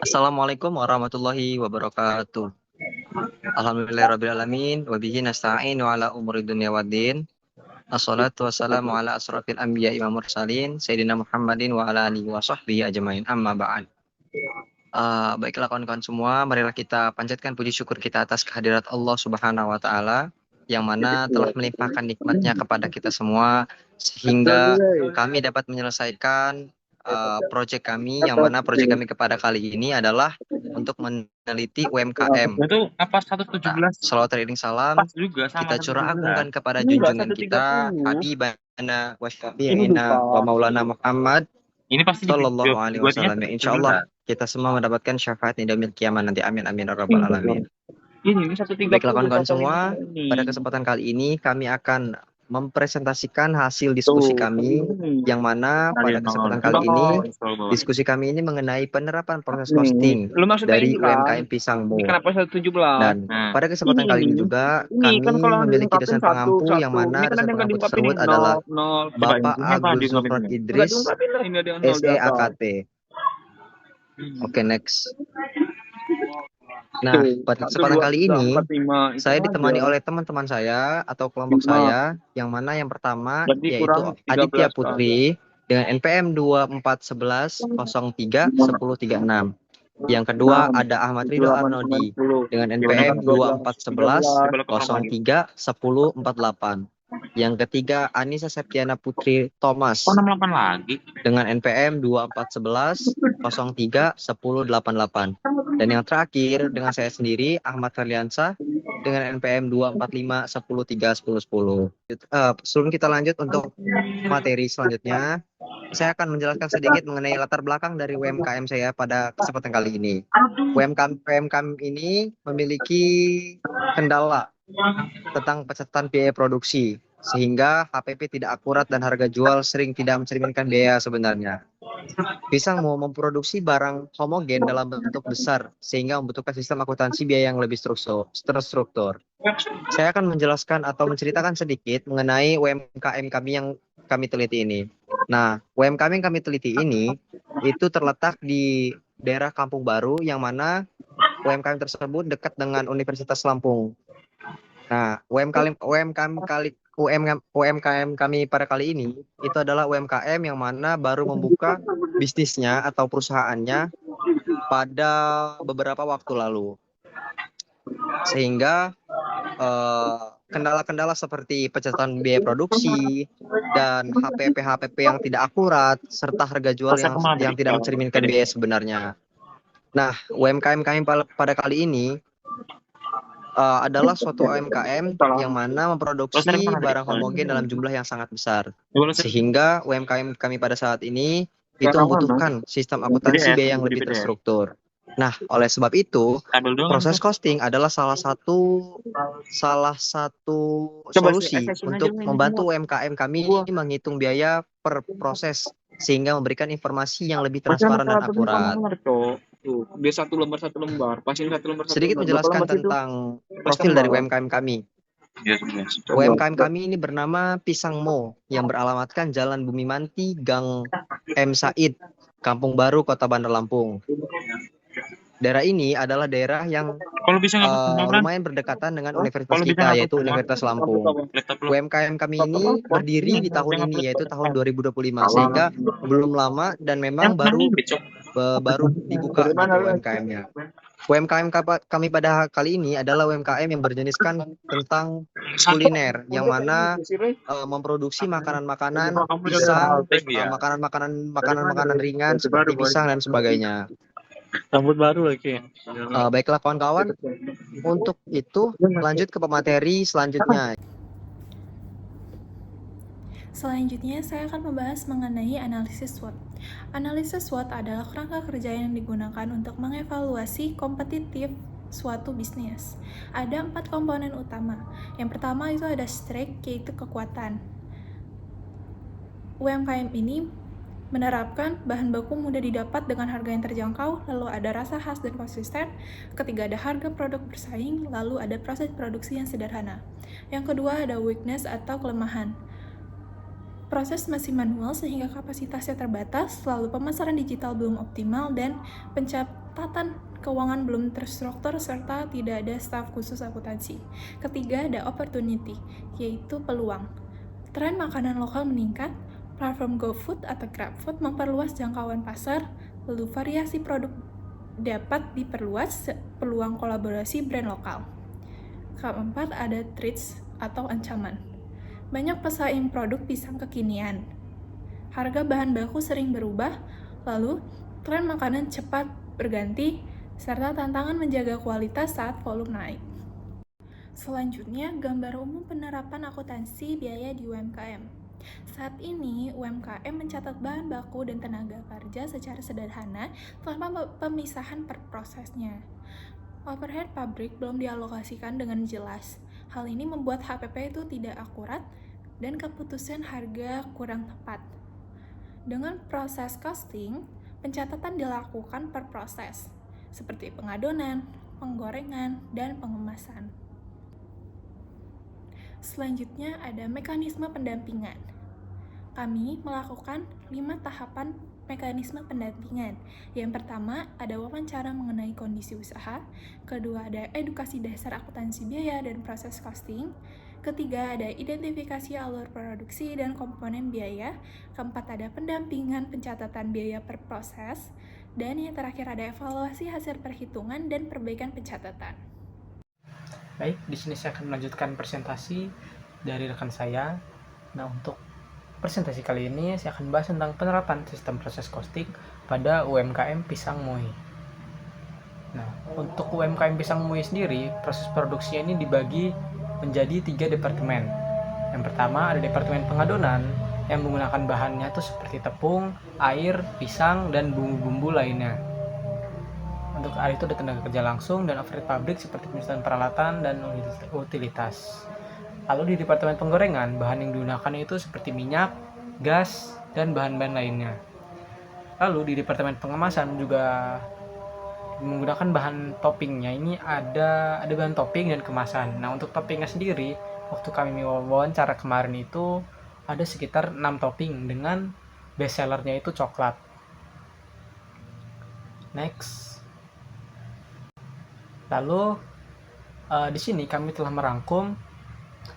Assalamualaikum warahmatullahi wabarakatuh. Alhamdulillahirrabbilalamin. Wabihi nasta'in wa ala umuri dunia waddin. Assalatu wassalamu ala asrafil anbiya wa mursalin. Sayyidina Muhammadin wa ala alihi wa sahbihi ajmain. Amma ba'd. Baiklah kawan-kawan semua, marilah kita panjatkan puji syukur kita atas kehadirat Allah Subhanahu wa Ta'ala yang mana telah melimpahkan nikmatnya kepada kita semua sehingga kami dapat menyelesaikan proyek kami, yang mana proyek kami kepada kali ini adalah untuk meneliti UMKM. Itu apa 117? Salawat teriring salam Pas juga sama kita curah 117. agungkan kepada Ini enggak junjungan kita 130. Habibana wa Ini syafi'ina lupa. wa maulana Muhammad Ini pasti Sallallahu alaihi wasallam. Insyaallah kita semua mendapatkan syafaat di yaumil kiamat nanti. Amin amin ya rabbal alamin. Ini 130. Baiklah kawan-kawan semua, pada kesempatan kali ini kami akan mempresentasikan hasil diskusi kami, yang mana pada kesempatan kali ini diskusi kami ini mengenai penerapan proses costing Lu maksudnya dari ini kan? UMKM Pisangmu. Ini kenapa 117? Dan pada kesempatan kali ini juga kami kan kalau memiliki diungkapin dosen pengampu, satu, yang mana ini kan dosen ada yang pengampu diungkapin tersebut nol, adalah nol. Bapak Coba, ini Agus Zufran Enggak Idris, diungkapin lah, ini ada yang nol di atas. SEAKT. Oke, next. Nah, pada kesempatan kali ini saya ditemani oleh teman-teman saya atau kelompok saya, yang mana yang pertama Berarti yaitu kurang 13 Aditya Putri dengan NPM 2411-1036. Yang kedua ada Ahmad Ridho Arnodi dengan NPM 2411-03-1048. Yang ketiga Anissa Septiana Putri Thomas Kok 68 lagi? dengan NPM 2411-03-1088. Dan yang terakhir dengan saya sendiri Ahmad Ferliansa dengan NPM 245-10-3-10-10. Sebelum kita lanjut untuk materi selanjutnya, saya akan menjelaskan sedikit mengenai latar belakang dari UMKM saya pada kesempatan kali ini. UMKM ini memiliki kendala tentang pencatatan biaya produksi, sehingga HPP tidak akurat dan harga jual sering tidak mencerminkan biaya sebenarnya. Pisang mau memproduksi barang homogen dalam bentuk besar, sehingga membutuhkan sistem akuntansi biaya yang lebih terstruktur. Saya akan menjelaskan atau menceritakan sedikit mengenai UMKM kami yang kami teliti ini. Nah, UMKM yang kami teliti ini itu terletak di daerah Kampung Baru, yang mana UMKM tersebut dekat dengan Universitas Lampung. Nah, UMKM kami pada kali ini itu adalah UMKM yang mana baru membuka bisnisnya atau perusahaannya pada beberapa waktu lalu. Sehingga kendala-kendala seperti pencatatan biaya produksi dan HPP yang tidak akurat serta harga jual yang tidak mencerminkan biaya sebenarnya. Nah, UMKM kami pada kali ini adalah suatu UMKM yang mana memproduksi barang homogen dalam jumlah yang sangat besar, sehingga UMKM kami pada saat ini itu membutuhkan sistem akuntansi biaya yang lebih terstruktur. Nah, oleh sebab itu, proses costing adalah salah satu solusi untuk membantu UMKM kami menghitung biaya per proses, sehingga memberikan informasi yang lebih transparan dan akurat. Dia satu lembar pasin satu lembar. Sedikit menjelaskan tentang profil dari UMKM kami. UMKM kami ini bernama Pisangmo, yang beralamatkan Jalan Bumi Manti, Gang M. Said, Kampung Baru, Kota Bandar Lampung. Daerah ini adalah daerah yang lumayan berdekatan dengan universitas kita, yaitu Universitas Lampung. UMKM kami ini berdiri di tahun ini, yaitu tahun 2025, sehingga belum lama dan memang baru dibuka gitu UMKM-nya. UMKM kami pada kali ini adalah UMKM yang berjeniskan tentang kuliner, yang mana memproduksi makanan-makanan pisang, makanan-makanan ringan seperti pisang dan sebagainya. Rambut baru lagi. Baiklah kawan-kawan, untuk itu lanjut ke pemateri selanjutnya. Selanjutnya, saya akan membahas mengenai analisis SWOT. Analisis SWOT adalah kerangka kerja yang digunakan untuk mengevaluasi kompetitif suatu bisnis. Ada 4 komponen utama. Yang pertama itu ada strength, yaitu kekuatan. UMKM ini menerapkan bahan baku mudah didapat dengan harga yang terjangkau, lalu ada rasa khas dan konsisten. Ketiga, ada harga produk bersaing, lalu ada proses produksi yang sederhana. Yang kedua, ada weakness atau kelemahan. proses masih manual sehingga kapasitasnya terbatas, lalu pemasaran digital belum optimal, dan pencatatan keuangan belum terstruktur serta tidak ada staf khusus akuntansi. Ketiga, ada opportunity, yaitu peluang. Tren makanan lokal meningkat, platform GoFood atau GrabFood memperluas jangkauan pasar, lalu variasi produk dapat diperluas, peluang kolaborasi brand lokal. Keempat, ada threats atau ancaman. Banyak pesaing produk pisang kekinian. Harga bahan baku sering berubah, lalu tren makanan cepat berganti, serta tantangan menjaga kualitas saat volume naik. Selanjutnya, gambar umum penerapan akuntansi biaya di UMKM. Saat ini, UMKM mencatat bahan baku dan tenaga kerja secara sederhana tanpa pemisahan per prosesnya. Overhead pabrik belum dialokasikan dengan jelas. Hal ini membuat HPP itu tidak akurat dan keputusan harga kurang tepat. Dengan proses costing, pencatatan dilakukan per proses, seperti pengadonan, penggorengan, dan pengemasan. Selanjutnya ada mekanisme pendampingan. Kami melakukan 5 tahapan mekanisme pendampingan. Yang pertama, ada wawancara mengenai kondisi usaha. Kedua, ada edukasi dasar akuntansi biaya dan proses costing. Ketiga, ada identifikasi alur produksi dan komponen biaya. Keempat, ada pendampingan pencatatan biaya per proses. Dan yang terakhir, ada evaluasi hasil perhitungan dan perbaikan pencatatan. Baik, di sini saya akan melanjutkan presentasi dari rekan saya. Nah, untuk presentasi kali ini saya akan bahas tentang penerapan sistem proses costing pada UMKM Pisang Muih. Nah, untuk UMKM Pisang Muih sendiri, proses produksinya ini dibagi menjadi 3 departemen. Yang pertama ada departemen pengadonan yang menggunakan bahannya itu seperti tepung, air, pisang, dan bumbu-bumbu lainnya. Untuk air itu ada tenaga kerja langsung dan overhead pabrik seperti penyusunan peralatan dan utilitas. Lalu di departemen penggorengan, bahan yang digunakan itu seperti minyak, gas, dan bahan-bahan lainnya. Lalu di departemen pengemasan juga menggunakan bahan toppingnya. Ini ada bahan topping dan kemasan. Nah, untuk toppingnya sendiri, waktu kami wawancara kemarin itu ada sekitar 6 topping dengan best sellernya itu coklat. Next. Lalu di sini kami telah merangkum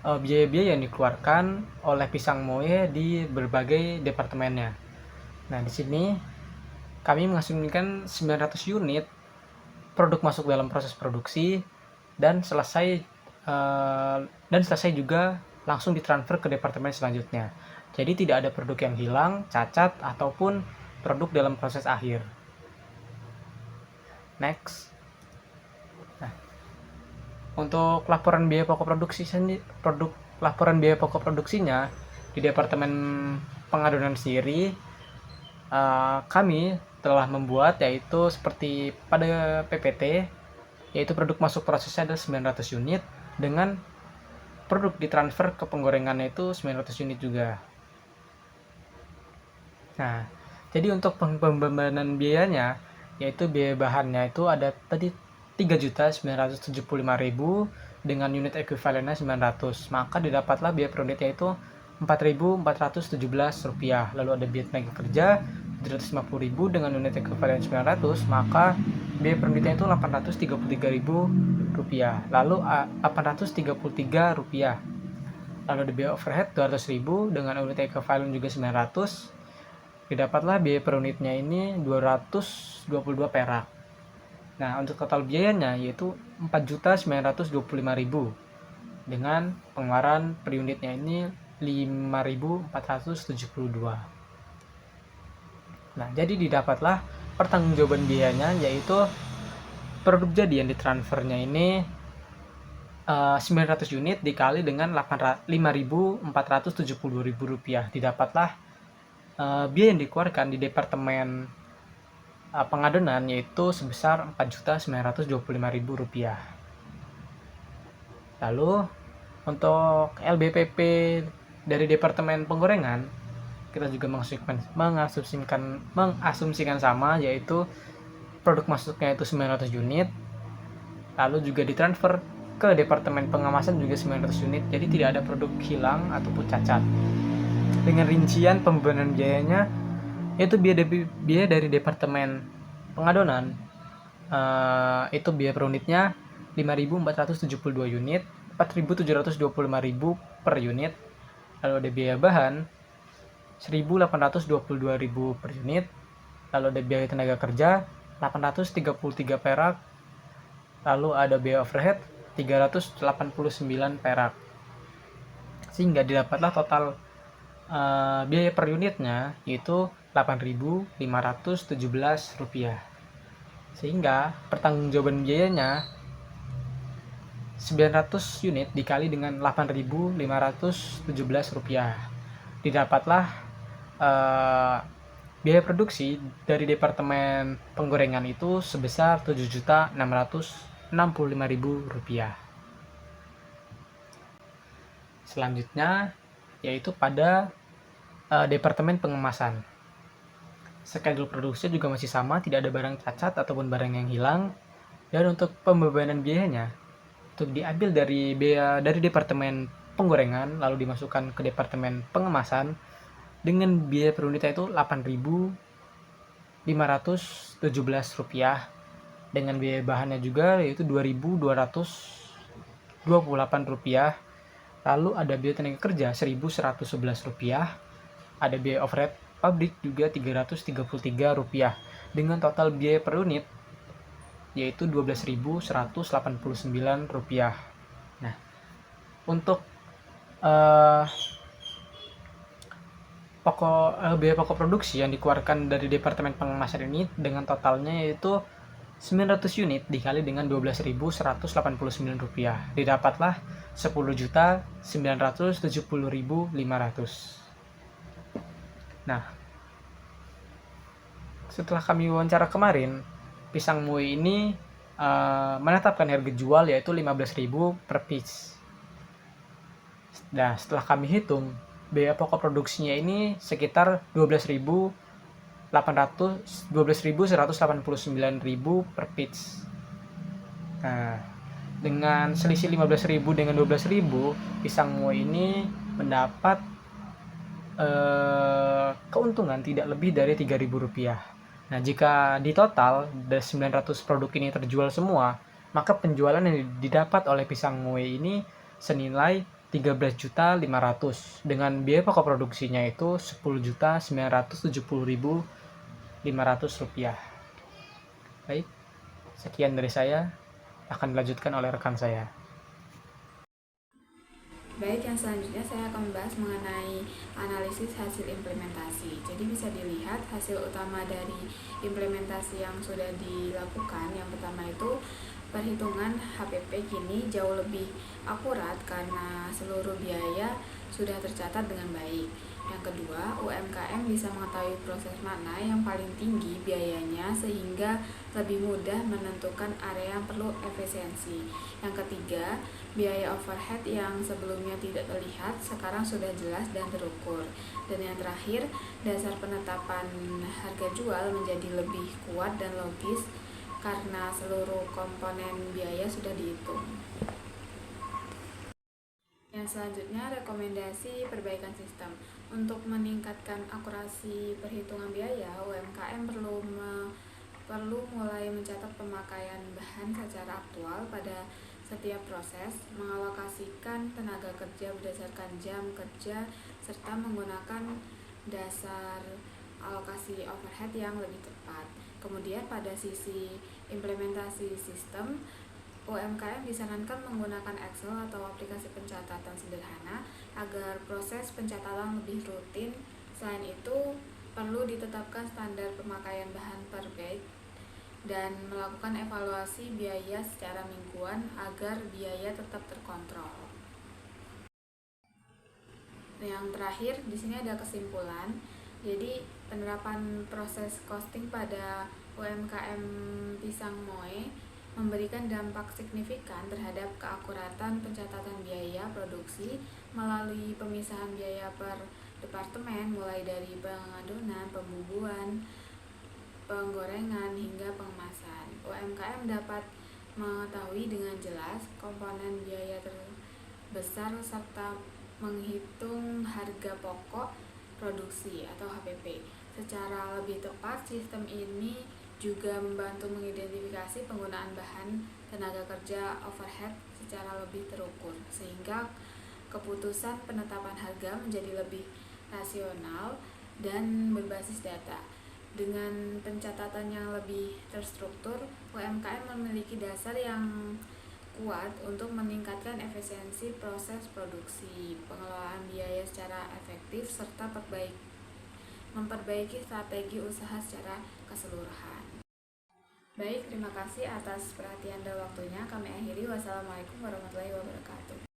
biaya-biaya yang dikeluarkan oleh Pisang Muih di berbagai departemennya. Nah, di sini kami mengasumsikan 900 unit produk masuk dalam proses produksi dan selesai juga langsung ditransfer ke departemen selanjutnya. Jadi tidak ada produk yang hilang, cacat, ataupun produk dalam proses akhir. Next. Untuk laporan biaya pokok produksinya di departemen pengadonan sendiri, kami telah membuat yaitu seperti pada PPT, yaitu produk masuk prosesnya ada 900 unit dengan produk ditransfer ke penggorengannya itu 900 unit juga. Nah, jadi untuk pembebanan biayanya, yaitu biaya bahannya itu ada tadi 3.975.000 dengan unit ekuivalennya 900, maka didapatlah biaya per unitnya itu Rp4.417. Lalu ada biaya tenaga kerja 750.000 dengan unit ekuivalen 900, maka biaya per unitnya itu Rp833.000. Lalu Rp833. Lalu ada biaya overhead 200.000 dengan unit ekuivalen juga 900, didapatlah biaya per unitnya ini 222 perak. Nah, untuk total biayanya yaitu Rp4.925.000 dengan pengeluaran per unitnya ini Rp5.472. Nah, jadi didapatlah pertanggungjawaban biayanya yaitu produk jadi yang ditransfernya ini 900 unit dikali dengan Rp5.472.000. Didapatlah biaya yang dikeluarkan di departemen pengadonan yaitu sebesar Rp4.925.000. Lalu untuk LBPP dari departemen penggorengan kita juga mengasumsikan sama, yaitu produk masuknya itu 900 unit, lalu juga ditransfer ke departemen pengemasan juga 900 unit, jadi tidak ada produk hilang ataupun cacat. dengan rincian pembebanan biayanya, yaitu biaya dari departemen pengadonan, itu biaya per unitnya 5.472 unit, 4.725.000 per unit. Lalu ada biaya bahan 1.822.000 per unit. Lalu ada biaya tenaga kerja 833 perak. Lalu ada biaya overhead 389 perak. Sehingga didapatlah total biaya per unitnya yaitu Rp8.517. Sehingga pertanggungjawaban biayanya 900 unit dikali dengan Rp8.517. Didapatlah biaya produksi dari departemen penggorengan itu sebesar Rp7.665.000. Selanjutnya yaitu pada departemen pengemasan. Schedule produksi juga masih sama, tidak ada barang cacat ataupun barang yang hilang. Dan untuk pembebanan biayanya itu diambil dari biaya dari departemen penggorengan lalu dimasukkan ke departemen pengemasan dengan biaya per unitnya itu Rp8.517 dengan biaya bahannya juga yaitu Rp2.228. Lalu ada biaya tenaga kerja Rp1.111, ada biaya overhead pabrik juga Rp333 dengan total biaya per unit yaitu Rp12.189. Nah, untuk biaya pokok produksi yang dikeluarkan dari departemen pengemasan ini dengan totalnya yaitu 900 unit dikali dengan Rp12.189. Didapatlah Rp10.970.500. Nah, setelah kami wawancara kemarin, pisang Mui ini menetapkan harga jual yaitu 15.000 per piece. Nah, setelah kami hitung, biaya pokok produksinya ini sekitar 12.189.000 per piece. Nah, dengan selisih 15.000 dengan 12.000, pisang Mui ini mendapat keuntungan tidak lebih dari Rp3.000. Nah, jika di total dari 900 produk ini terjual semua, maka penjualan yang didapat oleh pisang Mui ini senilai Rp13.500.000 dengan biaya pokok produksinya itu Rp10.970.500. Baik, sekian dari saya, akan dilanjutkan oleh rekan saya. Baik, yang selanjutnya saya akan membahas mengenai analisis hasil implementasi. Jadi bisa dilihat hasil utama dari implementasi yang sudah dilakukan. Yang pertama itu perhitungan HPP kini jauh lebih akurat karena seluruh biaya sudah tercatat dengan baik. Yang kedua, UMKM bisa mengetahui proses mana yang paling tinggi biayanya sehingga lebih mudah menentukan area yang perlu efisiensi. Yang ketiga, biaya overhead yang sebelumnya tidak terlihat sekarang sudah jelas dan terukur. Dan yang terakhir, dasar penetapan harga jual menjadi lebih kuat dan logis karena seluruh komponen biaya sudah dihitung. Yang selanjutnya, rekomendasi perbaikan sistem. Untuk meningkatkan akurasi perhitungan biaya, UMKM perlu mulai mencatat pemakaian bahan secara aktual pada setiap proses, mengalokasikan tenaga kerja berdasarkan jam kerja, serta menggunakan dasar alokasi overhead yang lebih tepat. Kemudian pada sisi implementasi sistem, UMKM disarankan menggunakan Excel atau aplikasi pencatatan sederhana agar proses pencatatan lebih rutin. Selain itu, perlu ditetapkan standar pemakaian bahan per batch dan melakukan evaluasi biaya secara mingguan agar biaya tetap terkontrol. Yang terakhir, di sini ada kesimpulan. Jadi, penerapan proses costing pada UMKM pisang Moe memberikan dampak signifikan terhadap keakuratan pencatatan biaya produksi melalui pemisahan biaya per departemen mulai dari pengadonan, pembubuhan, penggorengan hingga pengemasan. UMKM dapat mengetahui dengan jelas komponen biaya terbesar serta menghitung harga pokok produksi atau HPP. Secara lebih tepat, sistem ini juga membantu mengidentifikasi penggunaan bahan tenaga kerja overhead secara lebih terukur, sehingga keputusan penetapan harga menjadi lebih rasional dan berbasis data. Dengan pencatatan yang lebih terstruktur, UMKM memiliki dasar yang kuat untuk meningkatkan efisiensi proses produksi, pengelolaan biaya secara efektif, serta memperbaiki strategi usaha secara keseluruhan. Baik, terima kasih atas perhatian dan waktunya. Kami akhiri. Wassalamualaikum warahmatullahi wabarakatuh.